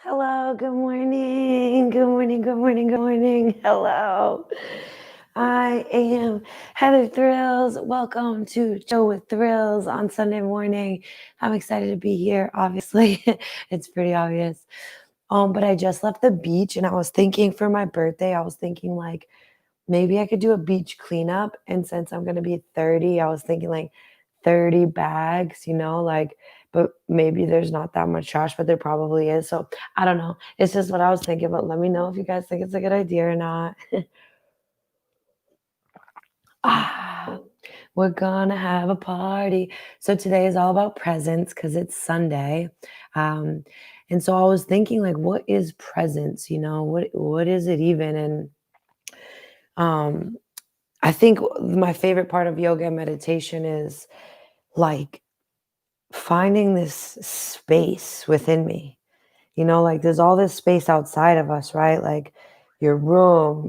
Hello, good morning. Good morning, good morning, good morning. Hello. I am Heather Thrills. Welcome to Chill with Thrills on Sunday morning. I'm excited to be here, obviously. It's pretty obvious. But I just left the beach and I was thinking for my birthday, I was thinking like maybe I could do a beach cleanup. And since I'm gonna be 30, I was thinking like 30 bags, like, but maybe there's not that much trash, but there probably is. So I don't know. It's just what I was thinking, but let me know if you guys think it's a good idea or not. Ah, we're gonna have a party. So today is all about presents because it's Sunday. Um, and so I was thinking, like, what is presents? What is it even? And um, I think my favorite part of yoga and meditation is like finding this space within me. Like there's all this space outside of us, right? Like your room,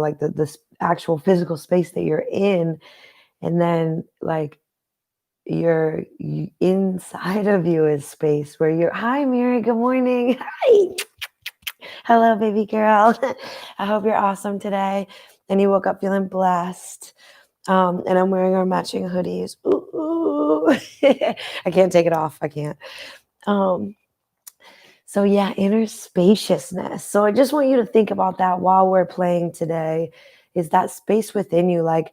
like the actual physical space that you're in. And then like inside of you is space where hi, Mary, good morning. Hi. Hello, baby girl. I hope you're awesome today. And you woke up feeling blessed. And I'm wearing our matching hoodies. Ooh. I can't take it off. I can't. Um, so yeah, inner spaciousness. So I just want you to think about that while we're playing today. Is that space within you? Like,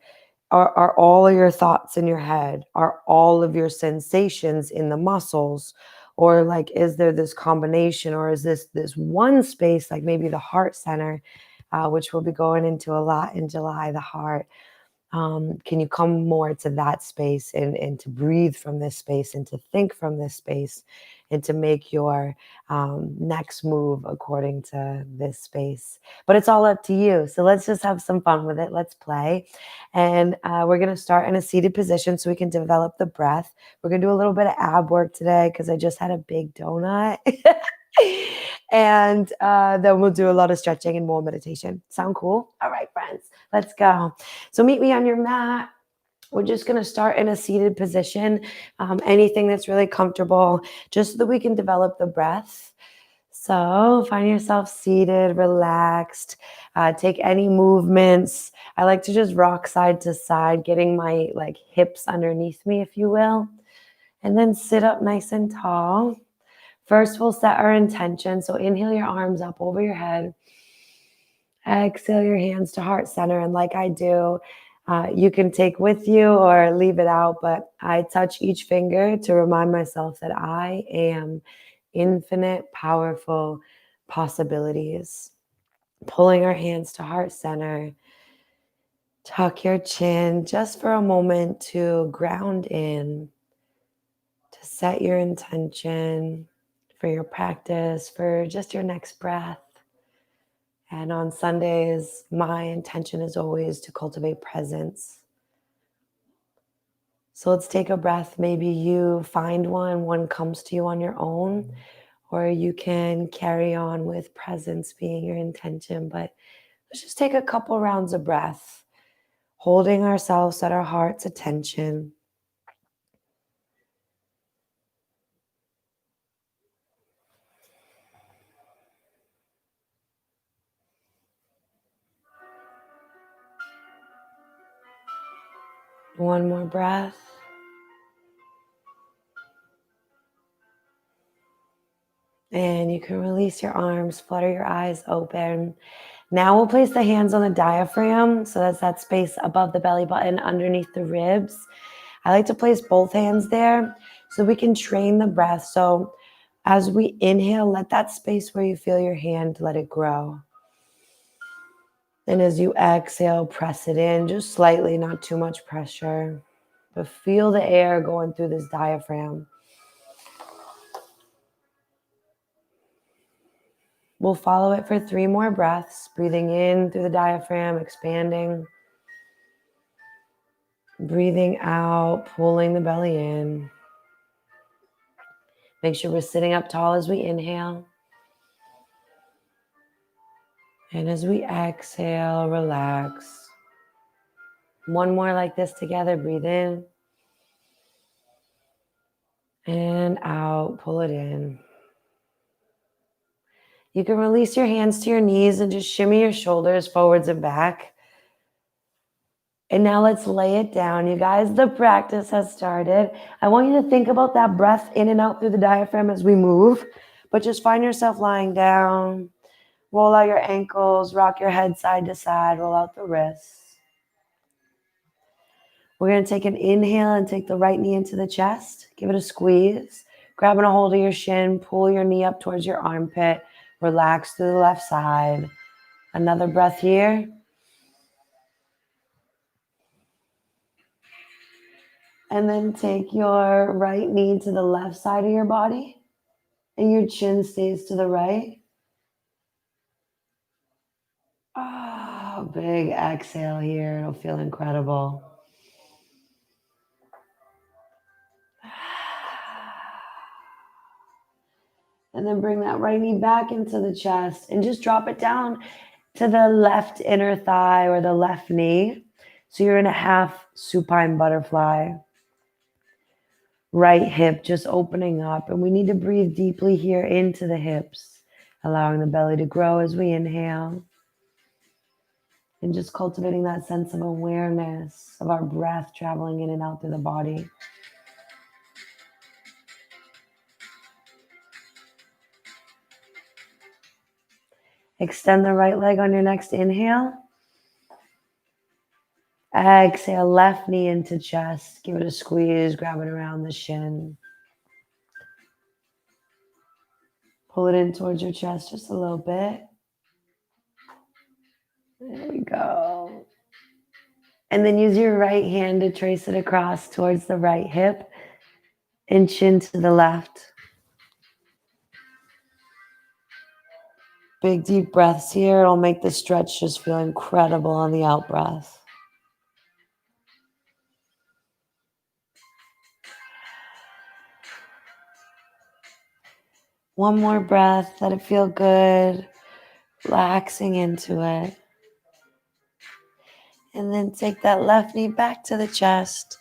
are all of your thoughts in your head? Are all of your sensations in the muscles? Or like, is there this combination, or is this one space, like maybe the heart center, which we'll be going into a lot in July, the heart. Can you come more to that space and to breathe from this space and to think from this space and to make your next move according to this space? But it's all up to you. So let's just have some fun with it. Let's play. And we're going to start in a seated position so we can develop the breath. We're going to do a little bit of ab work today because I just had a big donut. And then we'll do a lot of stretching and more meditation. Sound cool? All right, friends, let's go. So meet me on your mat. We're just going to start in a seated position, anything that's really comfortable, just so that we can develop the breath. So find yourself seated, relaxed. Take any movements. I like to just rock side to side, getting my hips underneath me, if you will. And then sit up nice and tall. First, we'll set our intention. So inhale your arms up over your head. Exhale your hands to heart center. And like I do, you can take with you or leave it out, but I touch each finger to remind myself that I am infinite, powerful possibilities. Pulling our hands to heart center. Tuck your chin just for a moment to ground in, to set your intention for your practice, for just your next breath. And on Sundays, my intention is always to cultivate presence. So let's take a breath. Maybe you find one comes to you on your own, or you can carry on with presence being your intention. But let's just take a couple rounds of breath, holding ourselves at our heart's attention. One more breath. And you can release your arms, flutter your eyes open. Now we'll place the hands on the diaphragm. So that's that space above the belly button, underneath the ribs. I like to place both hands there so we can train the breath. So as we inhale, let that space where you feel your hand, let it grow. And as you exhale, press it in just slightly, not too much pressure. But feel the air going through this diaphragm. We'll follow it for 3 more breaths, breathing in through the diaphragm, expanding. Breathing out, pulling the belly in. Make sure we're sitting up tall as we inhale. And as we exhale, relax. One more like this together. Breathe in. And out, pull it in. You can release your hands to your knees and just shimmy your shoulders forwards and back. And now let's lay it down. You guys, the practice has started. I want you to think about that breath in and out through the diaphragm as we move, but just find yourself lying down. Roll out your ankles, rock your head side to side, roll out the wrists. We're going to take an inhale and take the right knee into the chest. Give it a squeeze. Grabbing a hold of your shin, pull your knee up towards your armpit. Relax through the left side. Another breath here. And then take your right knee to the left side of your body. And your chin stays to the right. Oh, big exhale here. It'll feel incredible. And then bring that right knee back into the chest and just drop it down to the left inner thigh or the left knee. So you're in a half supine butterfly. Right hip just opening up. And we need to breathe deeply here into the hips, allowing the belly to grow as we inhale. And just cultivating that sense of awareness of our breath traveling in and out through the body. Extend the right leg on your next inhale. Exhale, left knee into chest. Give it a squeeze, grab it around the shin. Pull it in towards your chest just a little bit. There we go. And then use your right hand to trace it across towards the right hip and chin to the left. Big deep breaths here. It'll make the stretch just feel incredible on the out breath. One more breath. Let it feel good. Relaxing into it. And then take that left knee back to the chest.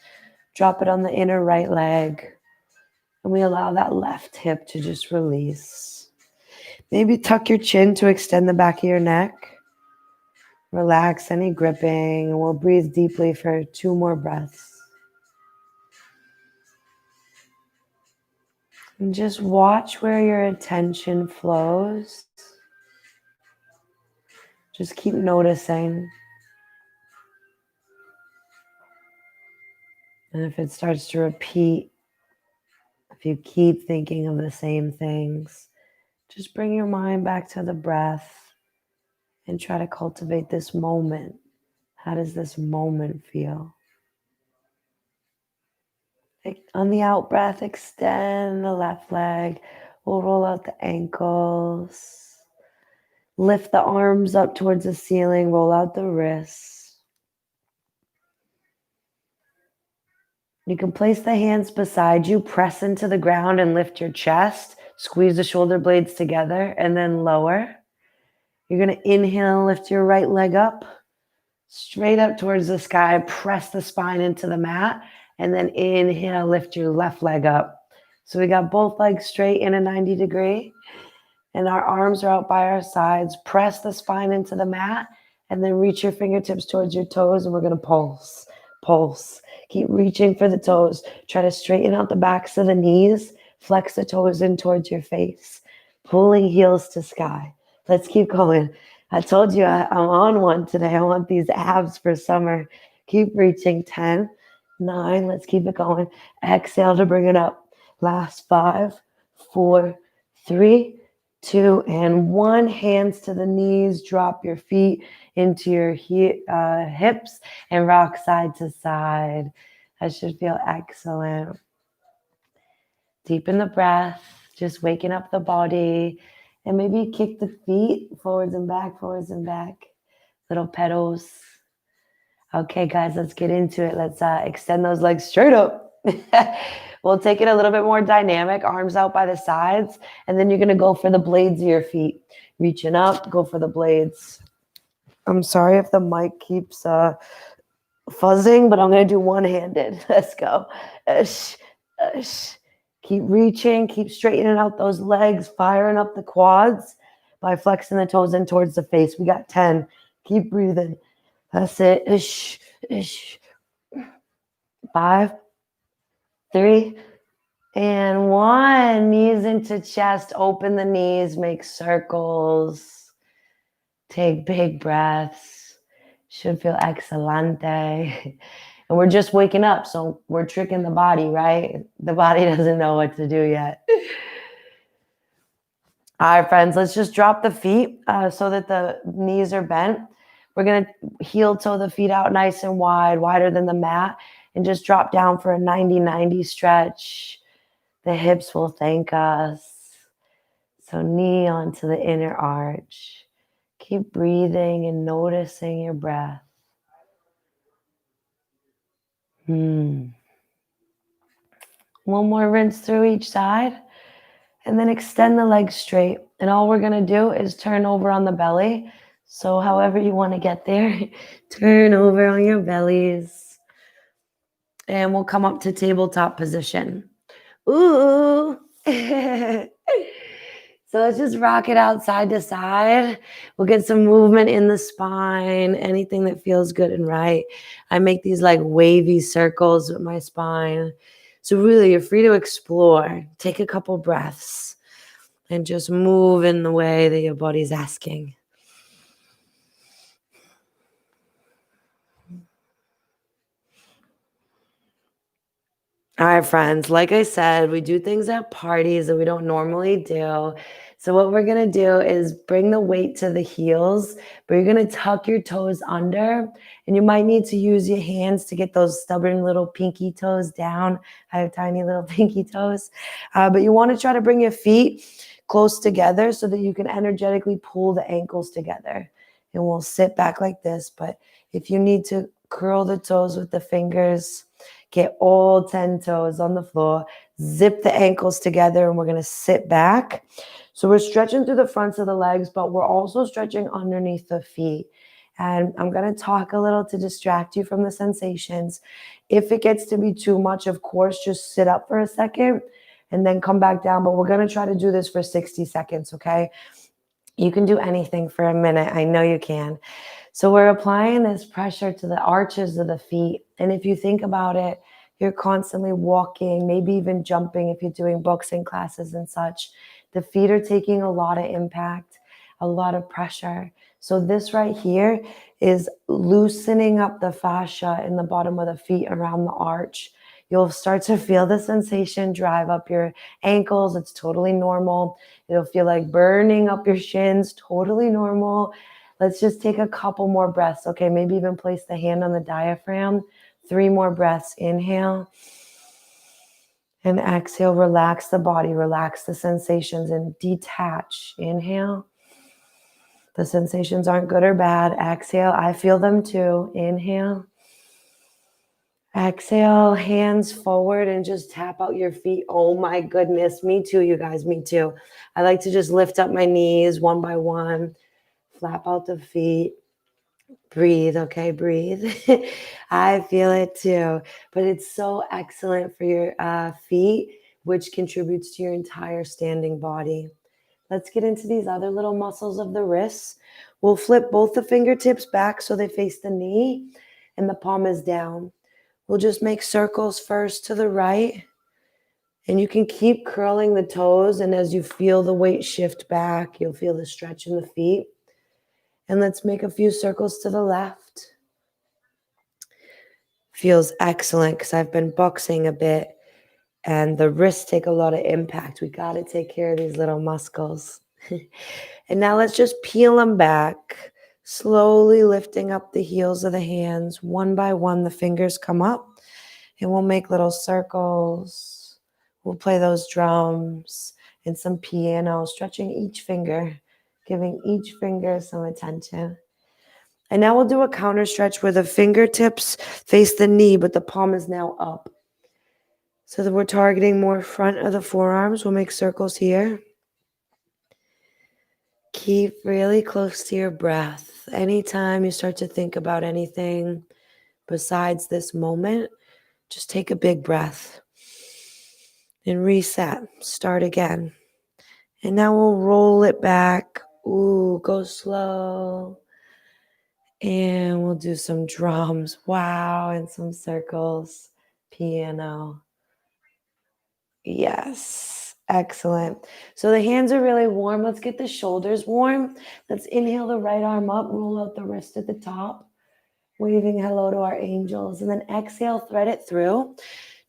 Drop it on the inner right leg. And we allow that left hip to just release. Maybe tuck your chin to extend the back of your neck. Relax any gripping. And we'll breathe deeply for 2 more breaths. And just watch where your attention flows. Just keep noticing. And if it starts to repeat, if you keep thinking of the same things, just bring your mind back to the breath and try to cultivate this moment. How does this moment feel? On the out breath, extend the left leg. We'll roll out the ankles. Lift the arms up towards the ceiling. Roll out the wrists. You can place the hands beside you. Press into the ground and lift your chest. Squeeze the shoulder blades together and then lower. You're going to inhale, lift your right leg up. Straight up towards the sky. Press the spine into the mat. And then inhale, lift your left leg up. So we got both legs straight in a 90 degree. And our arms are out by our sides. Press the spine into the mat. And then reach your fingertips towards your toes. And we're going to pulse. Pulse. Keep reaching for the toes. Try to straighten out the backs of the knees. Flex the toes in towards your face. Pulling heels to sky. Let's keep going. I told you I'm on one today. I want these abs for summer. Keep reaching. 10, 9. Let's keep it going. Exhale to bring it up. Last 5, 4, 3, 2, and 1. Hands to the knees. Drop your feet into your hips and rock side to side. That should feel excellent. Deepen the breath. Just waking up the body. And maybe kick the feet forwards and back, forwards and back. Little pedals. Okay, guys, let's get into it. Let's extend those legs straight up. We'll take it a little bit more dynamic. Arms out by the sides. And then you're going to go for the blades of your feet. Reaching up, go for the blades. I'm sorry if the mic keeps fuzzing, but I'm going to do one-handed. Let's go. Keep reaching, keep straightening out those legs, firing up the quads. by flexing the toes in towards the face. We got 10. Keep breathing. That's it. Ish, ish. 5, 3, and 1. Knees into chest. Open the knees. Make circles. Take big breaths. Should feel excelente. And we're just waking up, so we're tricking the body, right? The body doesn't know what to do yet. All right, friends, let's just drop the feet so that the knees are bent. We're going to heel toe the feet out nice and wide, wider than the mat, and just drop down for a 90-90 stretch. The hips will thank us. So knee onto the inner arch. Keep breathing and noticing your breath. One more rinse through each side. And then extend the legs straight. And all we're going to do is turn over on the belly. So however you want to get there, turn over on your bellies. And we'll come up to tabletop position. Ooh. So let's just rock it out side to side. We'll get some movement in the spine, anything that feels good and right. I make these like wavy circles with my spine. So really, you're free to explore. Take a couple breaths and just move in the way that your body's asking. All right, friends, like I said, we do things at parties that we don't normally do. So what we're going to do is bring the weight to the heels, but you're going to tuck your toes under, and you might need to use your hands to get those stubborn little pinky toes down. I have tiny little pinky toes, but you want to try to bring your feet close together so that you can energetically pull the ankles together. And we'll sit back like this, but if you need to curl the toes with the fingers, get all 10 toes on the floor, zip the ankles together, and we're going to sit back. So we're stretching through the fronts of the legs, but we're also stretching underneath the feet. And I'm going to talk a little to distract you from the sensations. If it gets to be too much, of course, just sit up for a second and then come back down. But we're going to try to do this for 60 seconds, okay? You can do anything for a minute. I know you can. So we're applying this pressure to the arches of the feet. And if you think about it, you're constantly walking, maybe even jumping if you're doing boxing classes and such. The feet are taking a lot of impact, a lot of pressure. So this right here is loosening up the fascia in the bottom of the feet around the arch. You'll start to feel the sensation drive up your ankles. It's totally normal. It'll feel like burning up your shins, totally normal. Let's just take a couple more breaths. Okay, maybe even place the hand on the diaphragm. 3 more breaths. Inhale. And exhale. Relax the body. Relax the sensations and detach. Inhale. The sensations aren't good or bad. Exhale. I feel them too. Inhale. Exhale, hands forward and just tap out your feet. Oh my goodness. Me too, you guys. Me too. I like to just lift up my knees one by one. Flap out the feet. Breathe, okay? Breathe. I feel it too. But it's so excellent for your feet, which contributes to your entire standing body. Let's get into these other little muscles of the wrists. We'll flip both the fingertips back so they face the knee and the palm is down. We'll just make circles first to the right. And you can keep curling the toes. And as you feel the weight shift back, you'll feel the stretch in the feet. And let's make a few circles to the left. Feels excellent because I've been boxing a bit. And the wrists take a lot of impact. We got to take care of these little muscles. And now let's just peel them back. Slowly lifting up the heels of the hands. One by one, the fingers come up. And we'll make little circles. We'll play those drums and some piano, stretching each finger, giving each finger some attention. And now we'll do a counter stretch where the fingertips face the knee, but the palm is now up. So that we're targeting more front of the forearms. We'll make circles here. Keep really close to your breath. Anytime you start to think about anything besides this moment, just take a big breath and reset. Start again. And now we'll roll it back Ooh, go slow. And we'll do some drums. Wow, and some circles. Piano. Yes, excellent. So the hands are really warm. Let's get the shoulders warm. Let's inhale the right arm up, roll out the wrist at the top, waving hello to our angels. And then exhale, thread it through.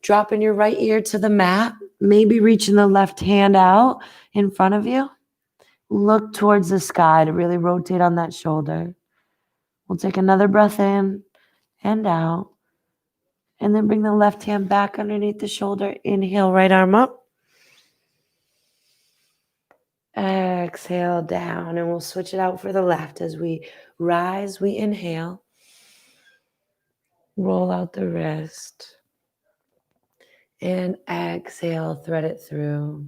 Dropping your right ear to the mat, maybe reaching the left hand out in front of you. Look towards the sky to really rotate on that shoulder. We'll take another breath in and out. And then bring the left hand back underneath the shoulder. Inhale, right arm up. Exhale down, and we'll switch it out for the left. As we rise, we inhale. Roll out the wrist. And exhale, thread it through.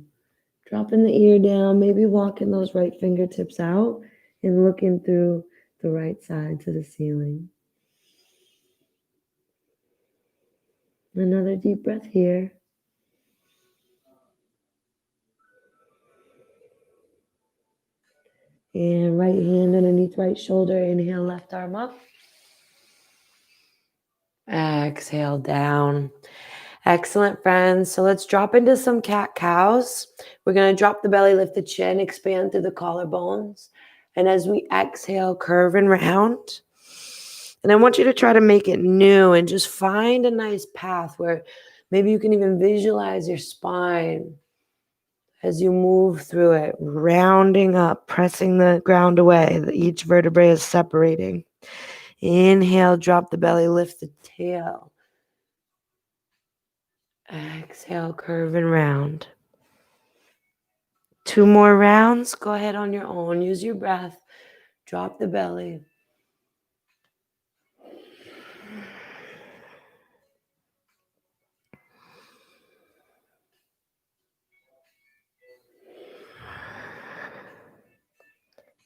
Dropping the ear down, maybe walking those right fingertips out and looking through the right side to the ceiling. Another deep breath here. And right hand underneath right shoulder. Inhale, left arm up. Exhale down. Excellent, friends. So let's drop into some cat-cows. We're going to drop the belly, lift the chin, expand through the collarbones. And as we exhale, curve and round. And I want you to try to make it new and just find a nice path where maybe you can even visualize your spine as you move through it, rounding up, pressing the ground away. Each vertebrae is separating. Inhale, drop the belly, lift the tail. Exhale, curve and round. 2 more rounds. Go ahead on your own. Use your breath. Drop the belly.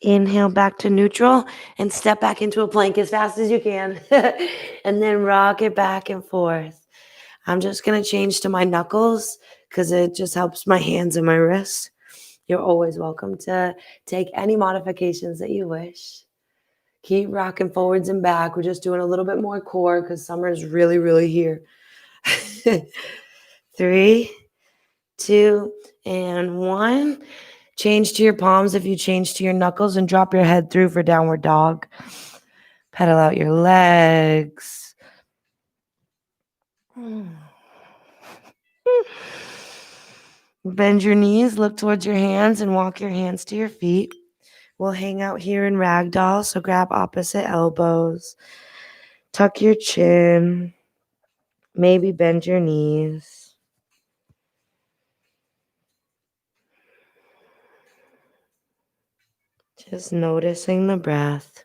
Inhale back to neutral and step back into a plank as fast as you can. And then rock it back and forth. I'm just going to change to my knuckles because it just helps my hands and my wrists. You're always welcome to take any modifications that you wish. Keep rocking forwards and back. We're just doing a little bit more core because summer is really, really here. 3, 2, and 1. Change to your palms if you change to your knuckles and drop your head through for downward dog. Pedal out your legs. Bend your knees, look towards your hands, and walk your hands to your feet. We'll hang out here in ragdoll, so grab opposite elbows. Tuck your chin. Maybe bend your knees. Just noticing the breath.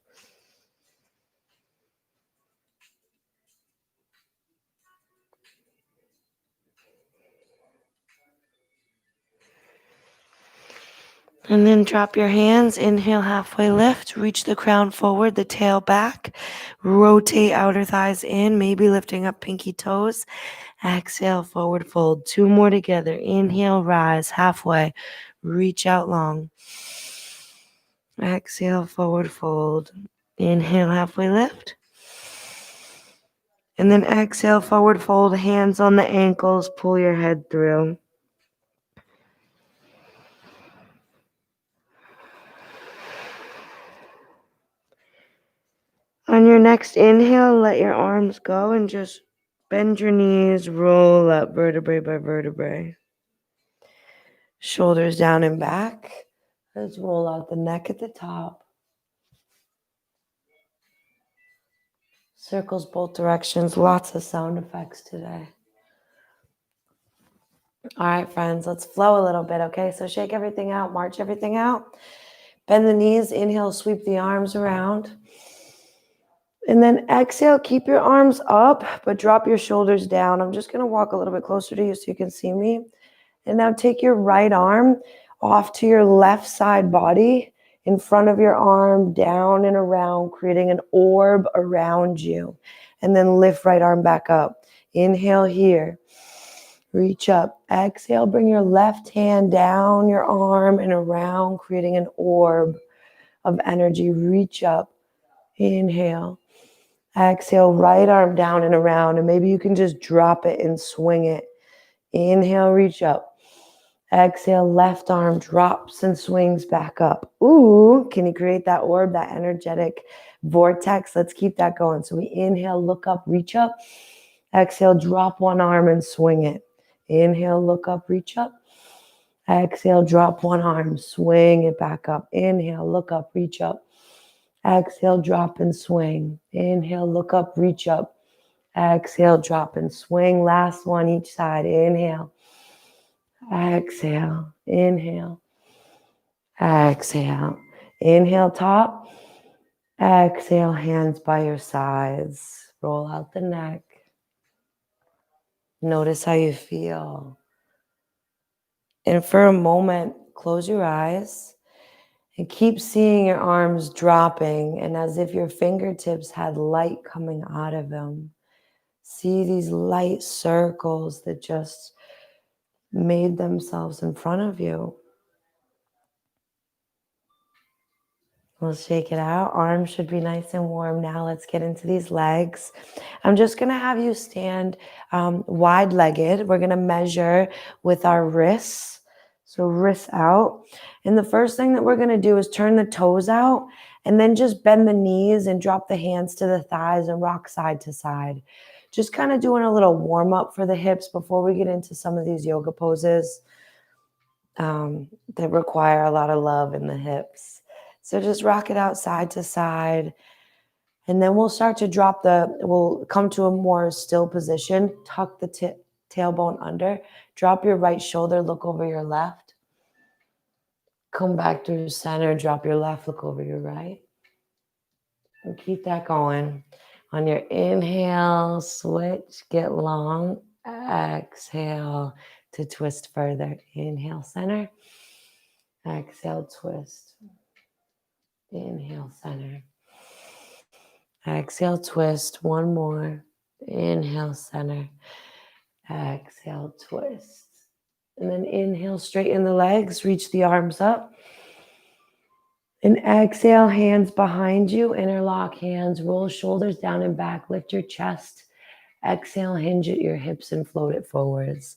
And then drop your hands. Inhale, halfway lift. Reach the crown forward, the tail back. Rotate outer thighs in, maybe lifting up pinky toes. Exhale, forward fold. 2 more together. Inhale, rise, halfway. Reach out long. Exhale, forward fold. Inhale, halfway lift. And then exhale, forward fold. Hands on the ankles. Pull your head through. On your next inhale, let your arms go and just bend your knees, roll up vertebrae by vertebrae. Shoulders down and back. Let's roll out the neck at the top. Circles both directions. Lots of sound effects today. All right, friends, let's flow a little bit, okay? So shake everything out, march everything out. Bend the knees, inhale, sweep the arms around. And then exhale, keep your arms up, but drop your shoulders down. I'm just gonna walk a little bit closer to you so you can see me. And now take your right arm off to your left side body, in front of your arm, down and around, creating an orb around you. And then lift right arm back up. Inhale here. Reach up. Exhale, bring your left hand down your arm and around, creating an orb. of energy. Reach up. Inhale. Exhale, right arm down and around, and maybe you can just drop it and swing it. Inhale, reach up. Exhale, left arm drops and swings back up. Ooh, can you create that orb, that energetic vortex? Let's keep that going. So we inhale, look up, reach up. Exhale, drop one arm and swing it. Inhale, look up, reach up. Exhale, drop one arm, swing it back up. Inhale, look up, reach up. Exhale, drop and swing. Inhale, look up, reach up. Exhale, drop and swing. Last one each side. Inhale. Exhale. Inhale. Exhale. Inhale, top. Exhale, hands by your sides. Roll out the neck. Notice how you feel. And for a moment, close your eyes. And keep seeing your arms dropping, and as if your fingertips had light coming out of them. See these light circles that just made themselves in front of you. We'll shake it out. Arms should be nice and warm. Now let's get into these legs. I'm just going to have you stand wide-legged. We're going to measure with our wrists. So wrists out. And the first thing that we're going to do is turn the toes out and then just bend the knees and drop the hands to the thighs and rock side to side. Just kind of doing a little warm up for the hips before we get into some of these yoga poses that require a lot of love in the hips. So just rock it out side to side. And then we'll start to we'll come to a more still position. Tuck the tailbone under. Drop your right shoulder, look over your left. Come back through center, drop your left, look over your right. And keep that going. On your inhale, switch, get long. Exhale to twist further. Inhale, center. Exhale, twist. Inhale, center. Exhale, twist. One more. Inhale, center. Exhale, twist. And then inhale, straighten the legs, reach the arms up. And exhale, hands behind you, interlock hands, roll shoulders down and back, lift your chest. Exhale, hinge at your hips and float it forwards.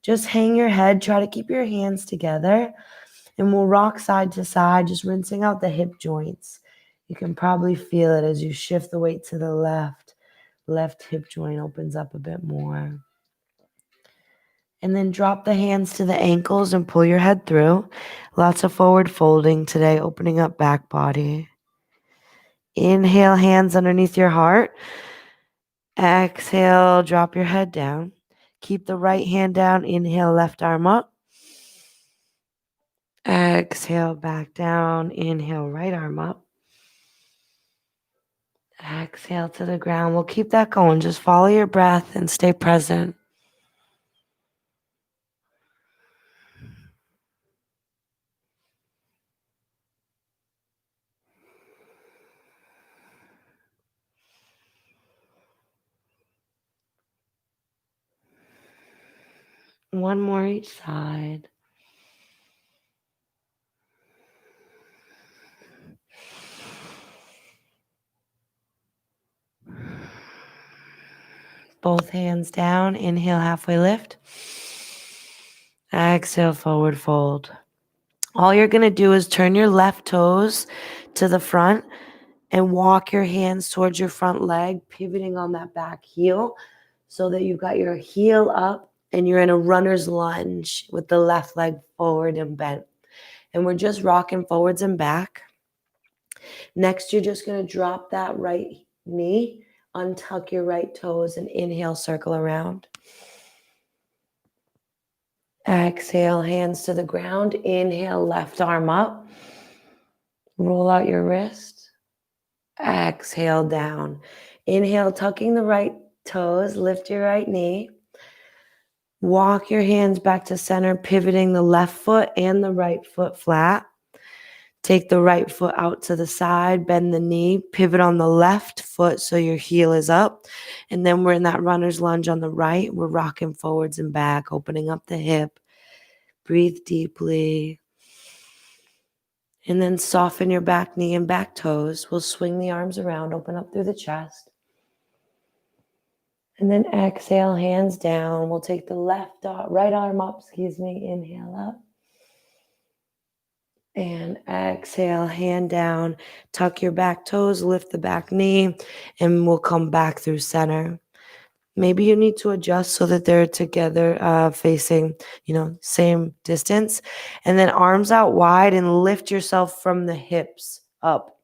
Just hang your head, try to keep your hands together, and we'll rock side to side, just rinsing out the hip joints. You can probably feel it as you shift the weight to the left. Left hip joint opens up a bit more. And then drop the hands to the ankles and pull your head through. Lots of forward folding today, opening up back body. Inhale, hands underneath your heart. Exhale, drop your head down. Keep the right hand down. Inhale, left arm up. Exhale, back down. Inhale, right arm up. Exhale to the ground. We'll keep that going. Just follow your breath and stay present. One more each side. Both hands down. Inhale, halfway lift. Exhale, forward fold. All you're going to do is turn your left toes to the front and walk your hands towards your front leg, pivoting on that back heel so that you've got your heel up and you're in a runner's lunge with the left leg forward and bent. And we're just rocking forwards and back. Next, you're just going to drop that right knee, untuck your right toes, and inhale, circle around. Exhale, hands to the ground. Inhale, left arm up. Roll out your wrist. Exhale, down. Inhale, tucking the right toes. Lift your right knee. Walk your hands back to center, pivoting the left foot and the right foot flat. Take the right foot out to the side, bend the knee, pivot on the left foot so your heel is up. And then we're in that runner's lunge on the right. We're rocking forwards and back, opening up the hip. Breathe deeply. And then soften your back knee and back toes. We'll swing the arms around, open up through the chest. And then exhale, hands down. We'll take the right arm up, inhale up. And exhale, hand down, tuck your back toes, lift the back knee, and we'll come back through center. Maybe you need to adjust so that they're together, facing, same distance. And then arms out wide and lift yourself from the hips up.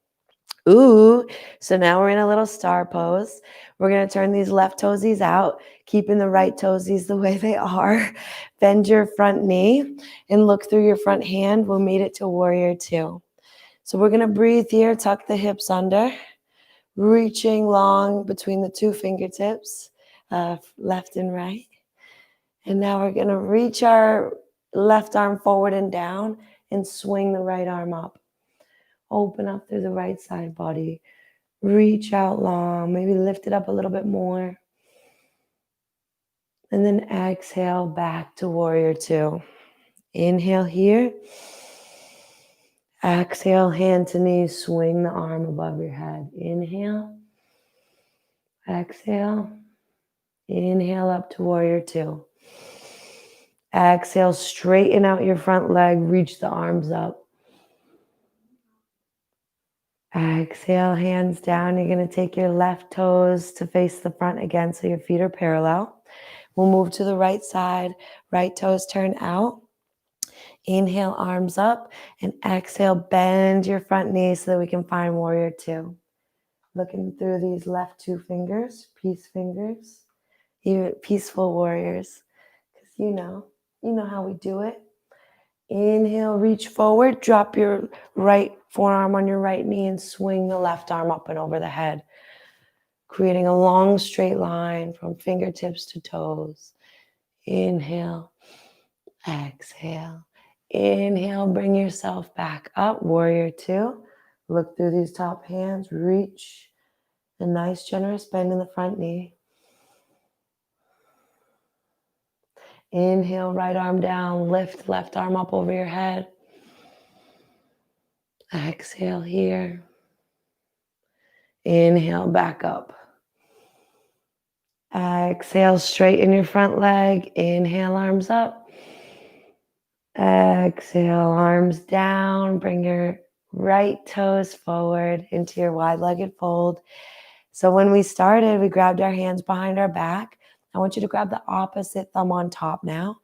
Ooh, so now we're in a little star pose. We're going to turn these left toesies out, keeping the right toesies the way they are. Bend your front knee and look through your front hand. We'll meet it to warrior two. So we're going to breathe here, tuck the hips under, reaching long between the two fingertips, left and right. And now we're going to reach our left arm forward and down and swing the right arm up. Open up through the right side body. Reach out long, maybe lift it up a little bit more. And then exhale back to warrior two. Inhale here. Exhale, hand to knee, swing the arm above your head. Inhale. Exhale. Inhale up to warrior two. Exhale, straighten out your front leg, reach the arms up. Exhale, hands down. You're going to take your left toes to face the front again so your feet are parallel. We'll move to the right side. Right toes turn out. Inhale, arms up. And exhale, bend your front knee so that we can find warrior two. Looking through these left two fingers, peace fingers. You're peaceful warriors. Because you know how we do it. Inhale, reach forward, drop your right forearm on your right knee and swing the left arm up and over the head, creating a long straight line from fingertips to toes. Inhale, exhale. Inhale, bring yourself back up, warrior two. Look through these top hands, reach. A nice generous bend in the front knee. Inhale, right arm down, lift left arm up over your head. Exhale here. Inhale, back up. Exhale, straighten your front leg. Inhale, arms up. Exhale, arms down. Bring your right toes forward into your wide-legged fold. So when we started, we grabbed our hands behind our back. I want you to grab the opposite thumb on top now.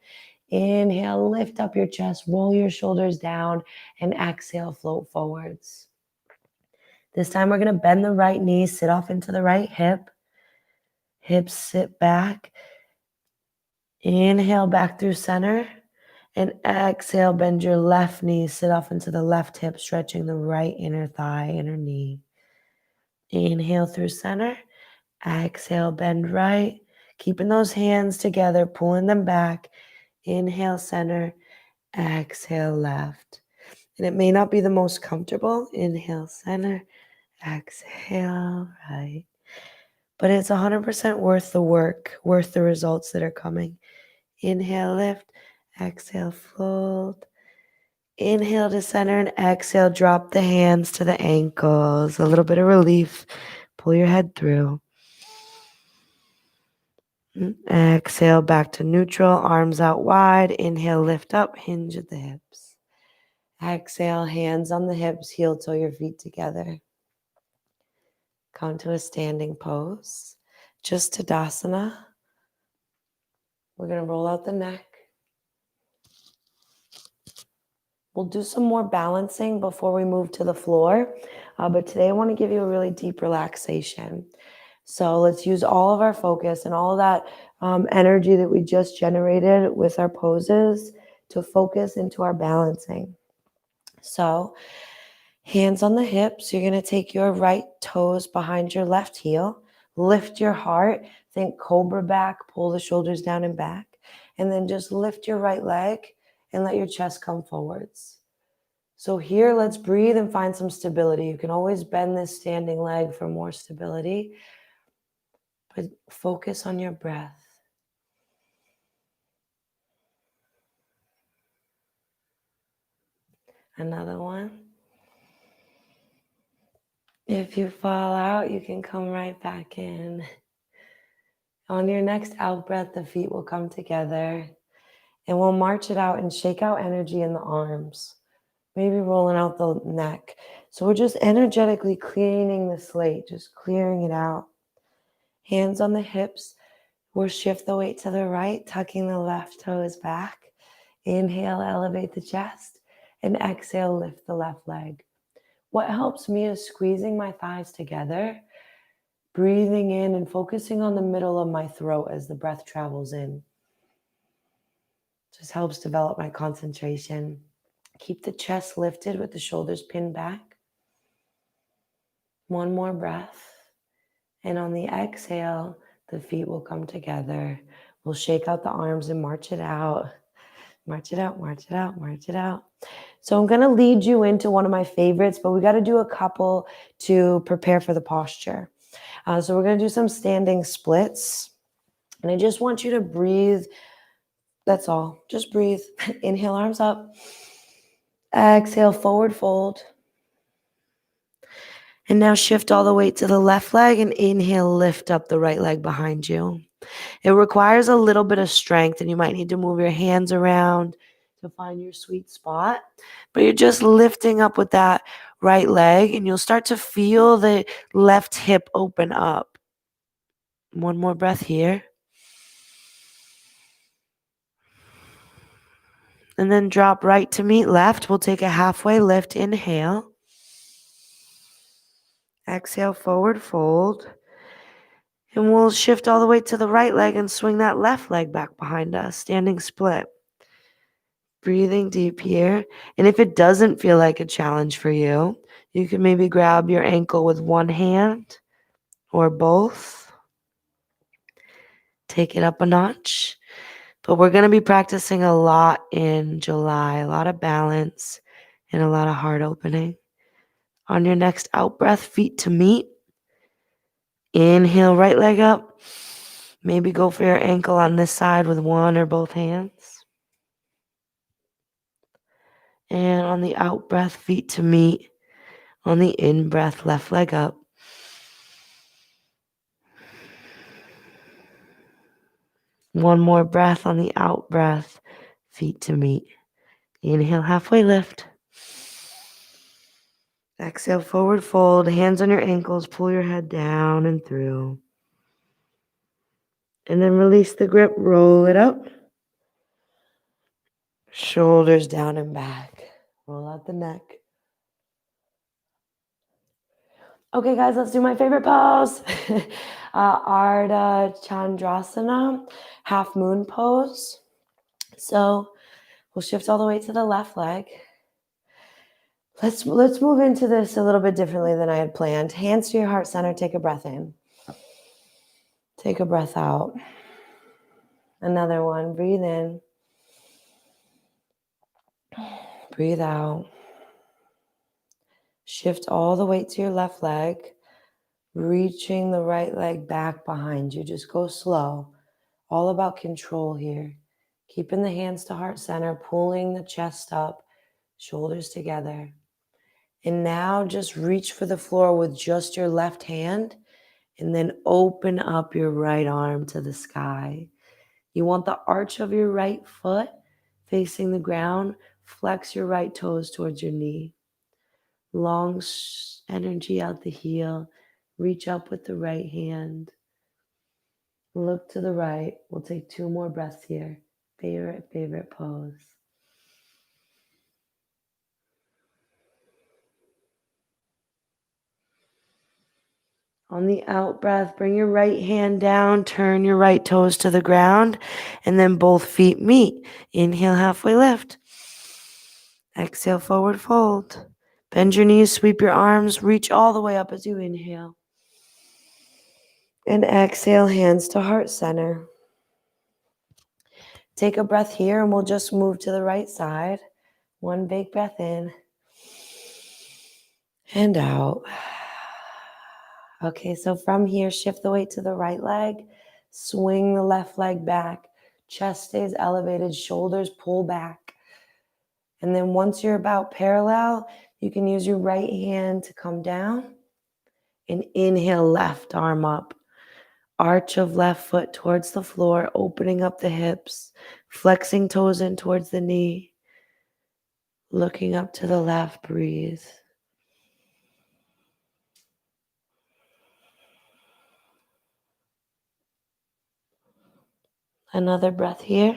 Inhale, lift up your chest, roll your shoulders down, and exhale, float forwards. This time we're going to bend the right knee, sit off into the right hip. Hips sit back. Inhale, back through center. And exhale, bend your left knee, sit off into the left hip, stretching the right inner thigh, inner knee. Inhale through center. Exhale, bend right. Keeping those hands together, pulling them back. Inhale, center. Exhale, left. And it may not be the most comfortable. Inhale, center. Exhale, right. But it's 100% worth the work, worth the results that are coming. Inhale, lift. Exhale, fold. Inhale to center and exhale, drop the hands to the ankles. A little bit of relief. Pull your head through. Exhale, back to neutral, arms out wide. Inhale, lift up, hinge at the hips. Exhale, hands on the hips, heel toe your feet together. Come to a standing pose. Just Tadasana. We're going to roll out the neck. We'll do some more balancing before we move to the floor. But today I want to give you a really deep relaxation. So let's use all of our focus and all of that energy that we just generated with our poses to focus into our balancing. So hands on the hips. You're going to take your right toes behind your left heel. Lift your heart. Think cobra back. Pull the shoulders down and back. And then just lift your right leg and let your chest come forwards. So here, let's breathe and find some stability. You can always bend this standing leg for more stability. But focus on your breath. Another one. If you fall out, you can come right back in. On your next out breath, the feet will come together and we'll march it out and shake out energy in the arms, maybe rolling out the neck. So we're just energetically cleaning the slate, just clearing it out. Hands on the hips. We'll shift the weight to the right, tucking the left toes back. Inhale, elevate the chest, and exhale, lift the left leg. What helps me is squeezing my thighs together, breathing in and focusing on the middle of my throat as the breath travels in. Just helps develop my concentration. Keep the chest lifted with the shoulders pinned back. One more breath. And on the exhale, the feet will come together. We'll shake out the arms and march it out. March it out, march it out, march it out. So I'm going to lead you into one of my favorites, but we got to do a couple to prepare for the posture. So we're going to do some standing splits. And I just want you to breathe. That's all. Just breathe. Inhale, arms up. Exhale, forward fold. And now shift all the weight to the left leg and inhale, lift up the right leg behind you. It requires a little bit of strength and you might need to move your hands around to find your sweet spot. But you're just lifting up with that right leg and you'll start to feel the left hip open up. One more breath here. And then drop right to meet left. We'll take a halfway lift. Inhale. Exhale, forward fold. And we'll shift all the way to the right leg and swing that left leg back behind us. Standing split. Breathing deep here. And if it doesn't feel like a challenge for you, you can maybe grab your ankle with one hand or both. Take it up a notch. But we're going to be practicing a lot in July. A lot of balance and a lot of heart opening. On your next out breath, feet to meet. Inhale, right leg up. Maybe go for your ankle on this side with one or both hands. And on the out breath, feet to meet. On the in breath, left leg up. One more breath on the out breath, feet to meet. Inhale, halfway lift. Exhale, forward fold, hands on your ankles, pull your head down and through. And then release the grip, roll it up. Shoulders down and back. Roll out the neck. Okay, guys, let's do my favorite pose. Ardha Chandrasana, half moon pose. So we'll shift all the way to the left leg. Let's move into this a little bit differently than I had planned. Hands to your heart center. Take a breath in. Take a breath out. Another one. Breathe in. Breathe out. Shift all the weight to your left leg. Reaching the right leg back behind you. Just go slow. All about control here. Keeping the hands to heart center. Pulling the chest up. Shoulders together. And now just reach for the floor with just your left hand and then open up your right arm to the sky. You want the arch of your right foot facing the ground. Flex your right toes towards your knee. Long energy out the heel. Reach up with the right hand. Look to the right. We'll take 2 more breaths here. Favorite pose. On the out breath, bring your right hand down, turn your right toes to the ground, and then both feet meet. Inhale, halfway lift. Exhale, forward fold. Bend your knees, sweep your arms, reach all the way up as you inhale. And exhale, hands to heart center. Take a breath here and we'll just move to the right side. One big breath in and out. Okay, so from here, shift the weight to the right leg. Swing the left leg back. Chest stays elevated, shoulders pull back. And then once you're about parallel, you can use your right hand to come down. And inhale, left arm up. Arch of left foot towards the floor, opening up the hips, flexing toes in towards the knee. Looking up to the left, breathe. Another breath here.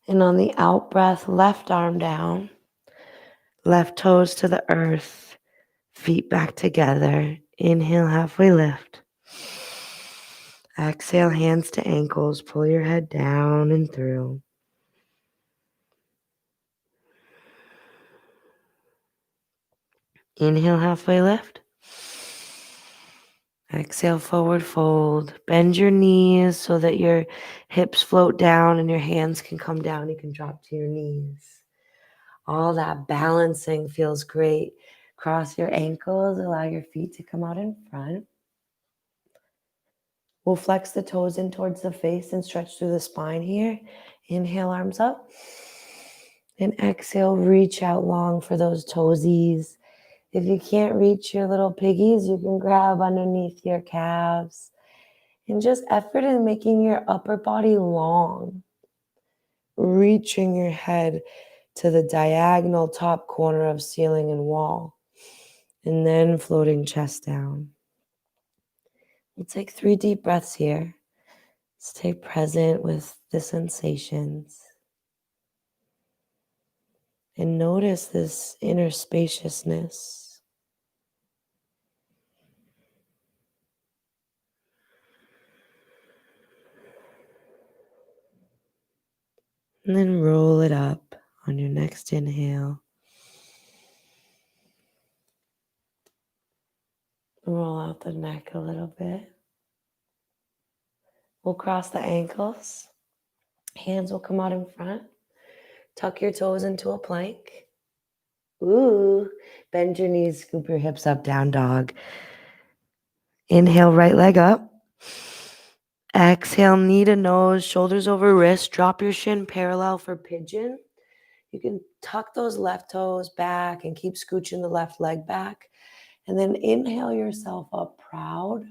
And on the out breath, left arm down, left toes to the earth, feet back together. Inhale, halfway lift. Exhale, hands to ankles. Pull your head down and through. Inhale, halfway lift. Exhale, forward fold. Bend your knees so that your hips float down and your hands can come down. You can drop to your knees. All that balancing feels great. Cross your ankles. Allow your feet to come out in front. We'll flex the toes in towards the face and stretch through the spine here. Inhale, arms up. And exhale, reach out long for those toesies. If you can't reach your little piggies, you can grab underneath your calves. And just effort in making your upper body long. Reaching your head to the diagonal top corner of ceiling and wall. And then floating chest down. We'll take 3 deep breaths here. Stay present with the sensations. And notice this inner spaciousness. And then roll it up on your next inhale. Roll out the neck a little bit. We'll cross the ankles. Hands will come out in front. Tuck your toes into a plank. Ooh, bend your knees, scoop your hips up, down dog. Inhale, right leg up. Exhale, knee to nose, shoulders over wrist. Drop your shin parallel for pigeon. You can tuck those left toes back and keep scooching the left leg back. And then inhale yourself up proud.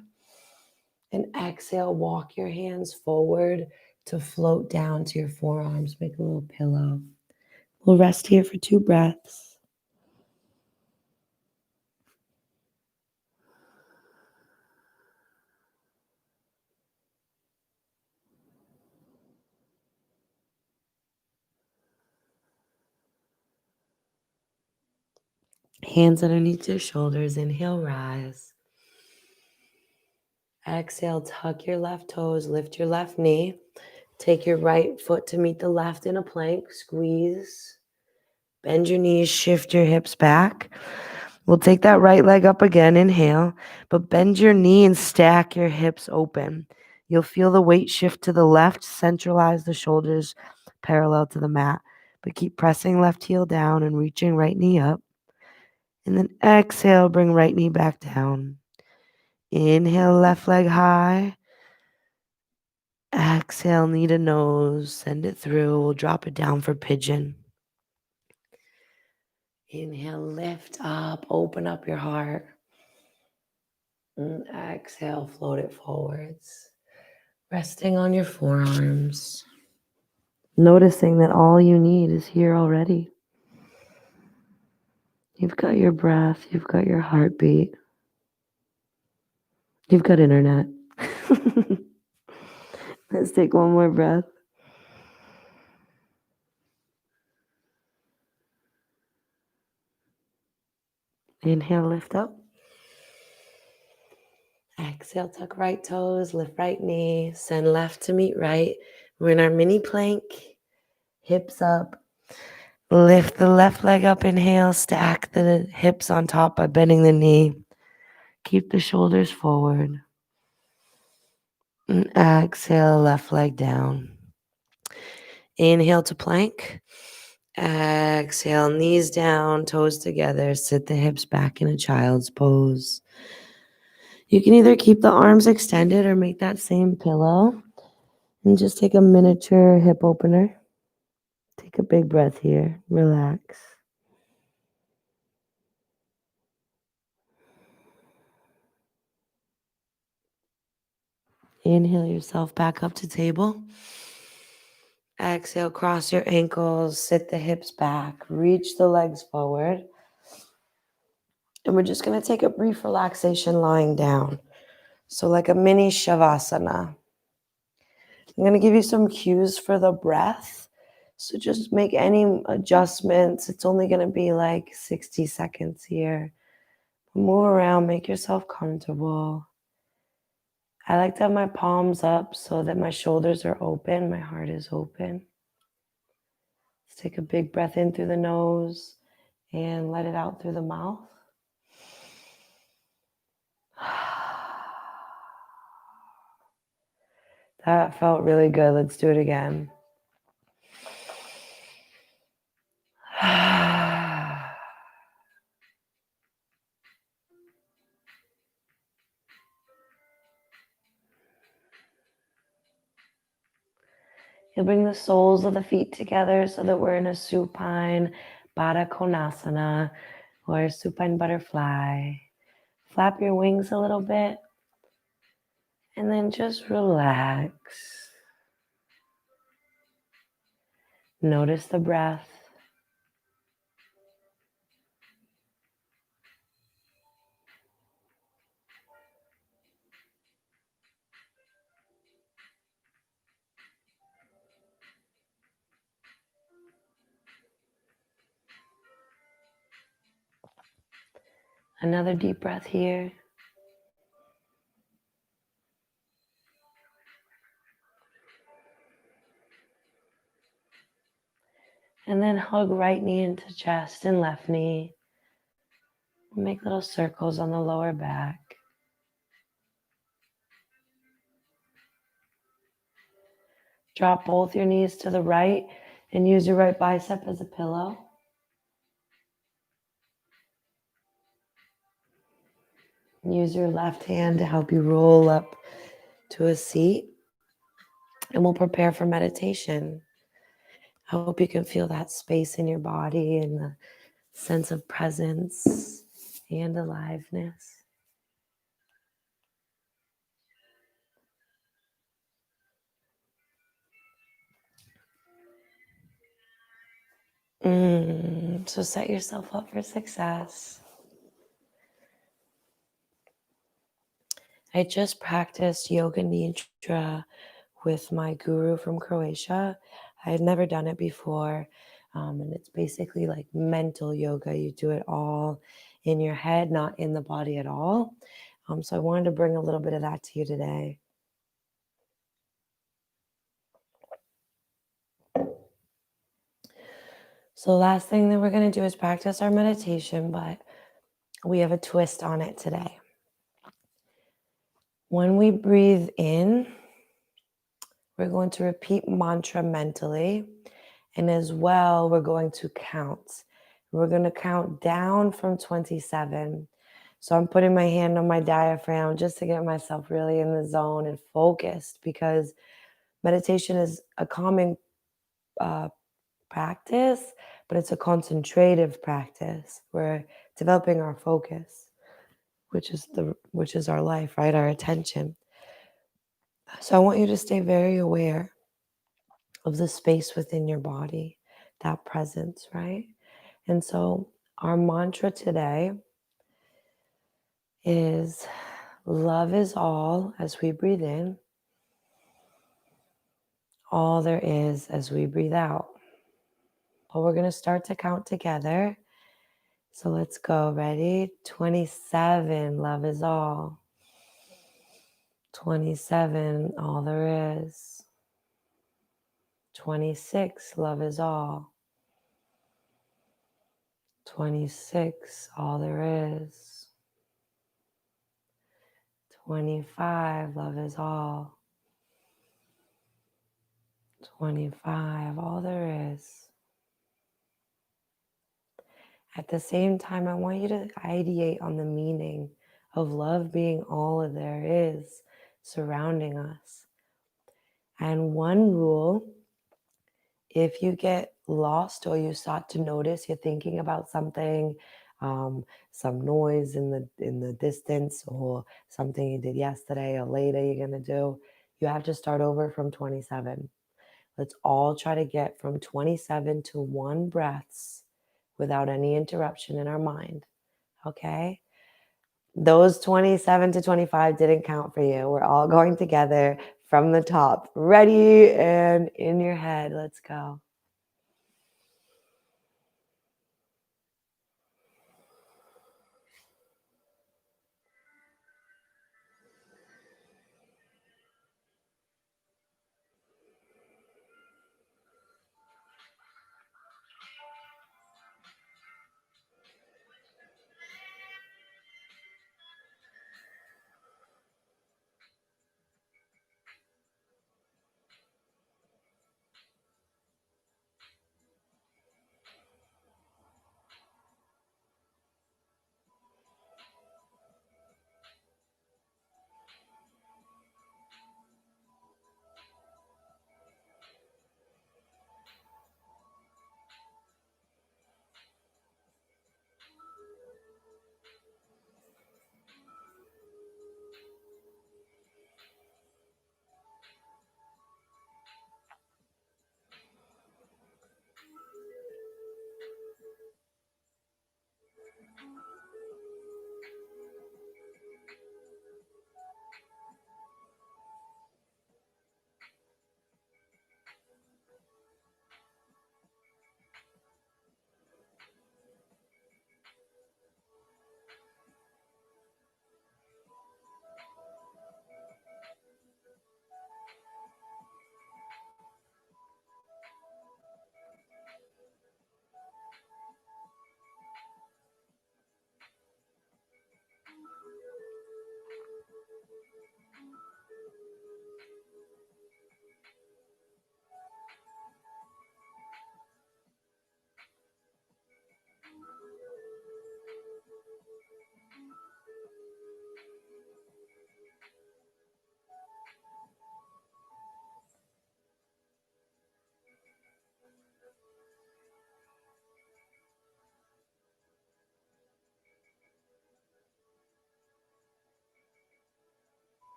And exhale, walk your hands forward to float down to your forearms. Make a little pillow. We'll rest here for 2 breaths. Hands underneath your shoulders. Inhale, rise. Exhale, tuck your left toes, lift your left knee. Take your right foot to meet the left in a plank. Squeeze. Bend your knees, shift your hips back. We'll take that right leg up again. Inhale, but bend your knee and stack your hips open. You'll feel the weight shift to the left. Centralize the shoulders parallel to the mat, but keep pressing left heel down and reaching right knee up. And then exhale, bring right knee back down. Inhale, left leg high. Exhale, knee to nose. Send it through. We'll drop it down for pigeon. Inhale, lift up, open up your heart. And exhale, float it forwards. Resting on your forearms. Noticing that all you need is here already. You've got your breath. You've got your heartbeat. You've got internet. Let's take one more breath. Inhale, lift up. Exhale, tuck right toes, lift right knee, send left to meet right. We're in our mini plank, hips up. Lift the left leg up, inhale, stack the hips on top by bending the knee. Keep the shoulders forward. And exhale, left leg down. Inhale to plank. Exhale, knees down, toes together. Sit the hips back in a child's pose. You can either keep the arms extended or make that same pillow. And just take a miniature hip opener. Take a big breath here. Relax. Inhale yourself back up to table. Exhale, cross your ankles, sit the hips back, reach the legs forward. And we're just going to take a brief relaxation lying down. So like a mini shavasana. I'm going to give you some cues for the breath. So just make any adjustments. It's only going to be like 60 seconds here. Move around, make yourself comfortable. I like to have my palms up so that my shoulders are open, my heart is open. Let's take a big breath in through the nose and let it out through the mouth. That felt really good. Let's do it again. You'll bring the soles of the feet together so that we're in a supine Baddha Konasana or supine butterfly. Flap your wings a little bit and then just relax. Notice the breath. Another deep breath here. And then hug right knee into chest and left knee. Make little circles on the lower back. Drop both your knees to the right and use your right bicep as a pillow. Use your left hand to help you roll up to a seat. And we'll prepare for meditation. I hope you can feel that space in your body and the sense of presence and aliveness. So set yourself up for success. I just practiced yoga nidra with my guru from Croatia. I had never done it before. And it's basically like mental yoga. You do it all in your head, not in the body at all. So I wanted to bring a little bit of that to you today. So last thing that we're going to do is practice our meditation, but we have a twist on it today. When we breathe in, we're going to repeat mantra mentally. And as well, we're going to count. We're going to count down from 27. So I'm putting my hand on my diaphragm just to get myself really in the zone and focused, because meditation is a calming practice, but it's a concentrative practice. We're developing our focus, which is our life, right? Our attention. So I want you to stay very aware of the space within your body, that presence, right? And so our mantra today is love is all as we breathe in, all there is as we breathe out. Well, we're going to start to count together. So let's go. Ready? 27, love is all. 27, all there is. 26, love is all. 26, all there is. 25, love is all. 25, all there is. At the same time, I want you to ideate on the meaning of love being all that there is surrounding us. And one rule If you get lost or you start to notice you're thinking about something, some noise in the distance or something you did yesterday or later you're going to do, you have to start over from 27. Let's all try to get from 27 to 1 breaths without any interruption in our mind. Okay? Those 27 to 25 didn't count for you. We're all going together from the top. Ready and in your head. Let's go.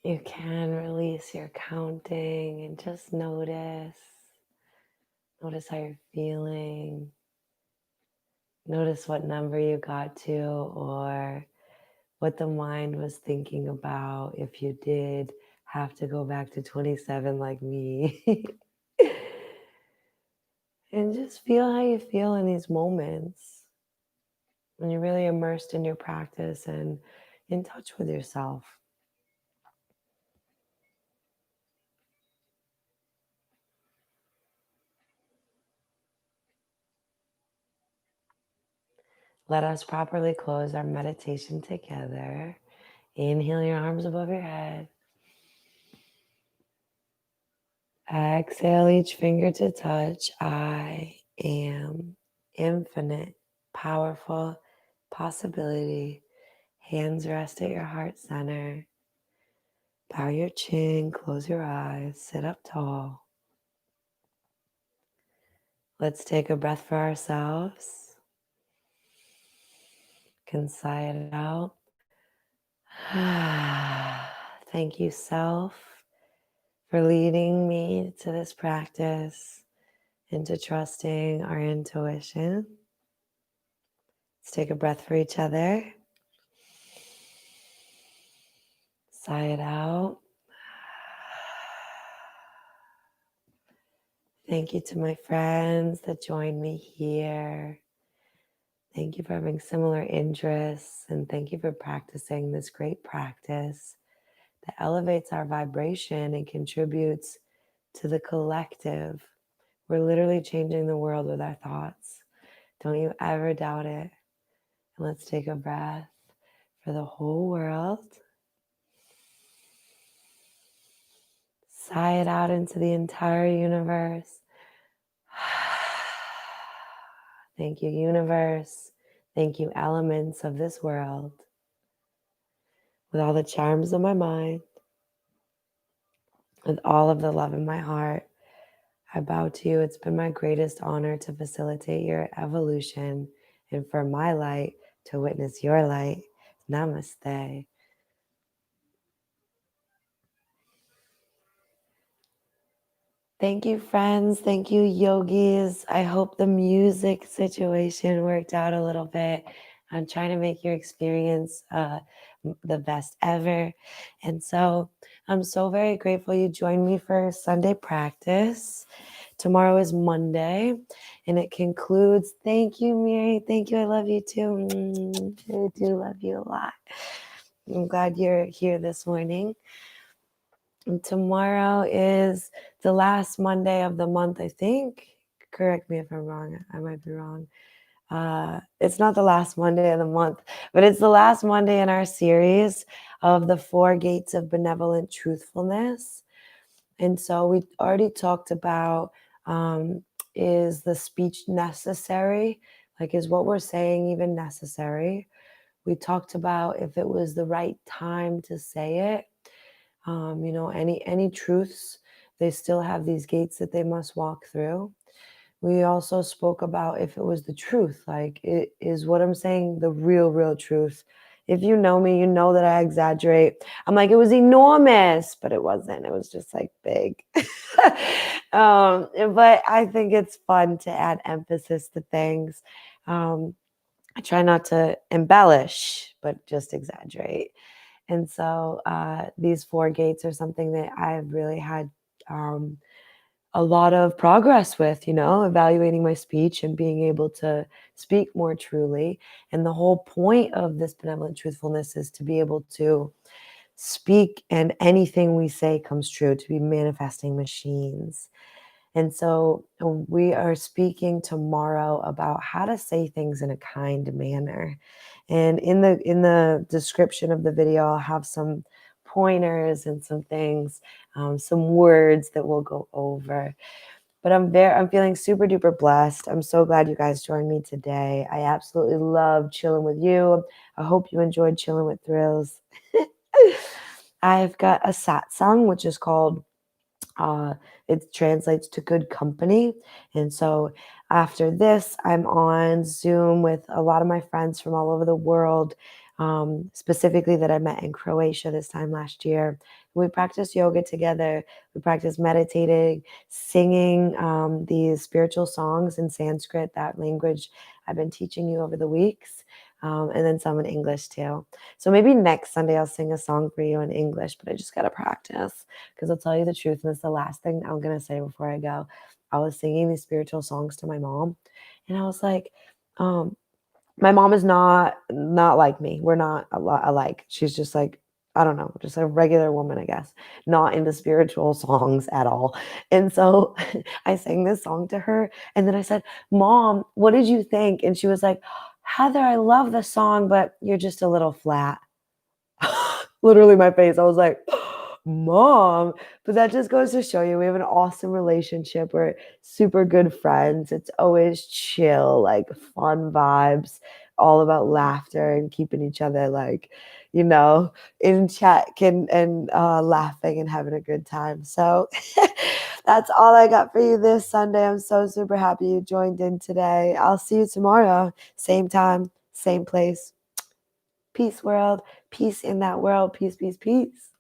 You can release your counting and just notice. Notice how you're feeling. Notice what number you got to or what the mind was thinking about if you did have to go back to 27 like me. And just feel how you feel in these moments when you're really immersed in your practice and in touch with yourself. Let us properly close our meditation together. Inhale your arms above your head. Exhale each finger to touch. I am infinite, powerful possibility. Hands rest at your heart center. Bow your chin, close your eyes, sit up tall. Let's take a breath for ourselves. Can sigh it out. Thank you, self, for leading me to this practice, into trusting our intuition. Let's take a breath for each other. Sigh it out. Thank you to my friends that joined me here. Thank you for having similar interests, and thank you for practicing this great practice that elevates our vibration and contributes to the collective. We're literally changing the world with our thoughts. Don't you ever doubt it. And let's take a breath for the whole world. Sigh it out into the entire universe. Thank you, universe. Thank you, elements of this world. With all the charms of my mind, with all of the love in my heart, I bow to you. It's been my greatest honor to facilitate your evolution and for my light to witness your light. Namaste. Thank you, friends. Thank you, yogis. I hope the music situation worked out a little bit. I'm trying to make your experience the best ever. And so I'm so very grateful you joined me for Sunday practice. Tomorrow is Monday, and it concludes. Thank you, Miri. Thank you. I love you too. I do love you a lot. I'm glad you're here this morning. And tomorrow is the last Monday of the month, I think. Correct me if I'm wrong. I might be wrong. It's not the last Monday of the month, but it's the last Monday in our series of the 4 gates of benevolent truthfulness. And so we already talked about, is the speech necessary? Like, is what we're saying even necessary? We talked about if it was the right time to say it. Any truths, they still have these gates that they must walk through. We also spoke about if it was the truth, like, is what I'm saying the real truth. If you know me, you know that I exaggerate. I'm like, it was enormous, but it wasn't. It was just like big. But I think it's fun to add emphasis to things. I try not to embellish, but just exaggerate. And so these 4 gates are something that I've really had a lot of progress with, evaluating my speech and being able to speak more truly. And the whole point of this benevolent truthfulness is to be able to speak and anything we say comes true, to be manifesting machines. And so we are speaking tomorrow about how to say things in a kind manner. And in the description of the video, I'll have some pointers and some things, some words that we'll go over. But I'm feeling super duper blessed. I'm so glad you guys joined me today. I absolutely love chilling with you. I hope you enjoyed chilling with Thrills. I've got a satsang, which is called it translates to good company. And so after this, I'm on Zoom with a lot of my friends from all over the world, specifically that I met in Croatia this time last year. We practice yoga together. We practice meditating, singing these spiritual songs in Sanskrit, that language I've been teaching you over the weeks. And then some in English too. So maybe next Sunday I'll sing a song for you in English, but I just got to practice, because I'll tell you the truth. And it's the last thing I'm going to say before I go. I was singing these spiritual songs to my mom, and I was like, my mom is not like me. We're not a lot alike. She's just like, I don't know, just a regular woman, I guess, not into spiritual songs at all. And so I sang this song to her, and then I said, Mom, what did you think? And she was like, Heather, I love the song, but you're just a little flat. Literally my face. I was like, Mom. But that just goes to show you we have an awesome relationship. We're super good friends. It's always chill, like fun vibes, all about laughter and keeping each other like, in check and laughing and having a good time. So that's all I got for you this Sunday. I'm so super happy you joined in today. I'll see you tomorrow, same time, same place. Peace, world. Peace in that world. Peace, peace, peace.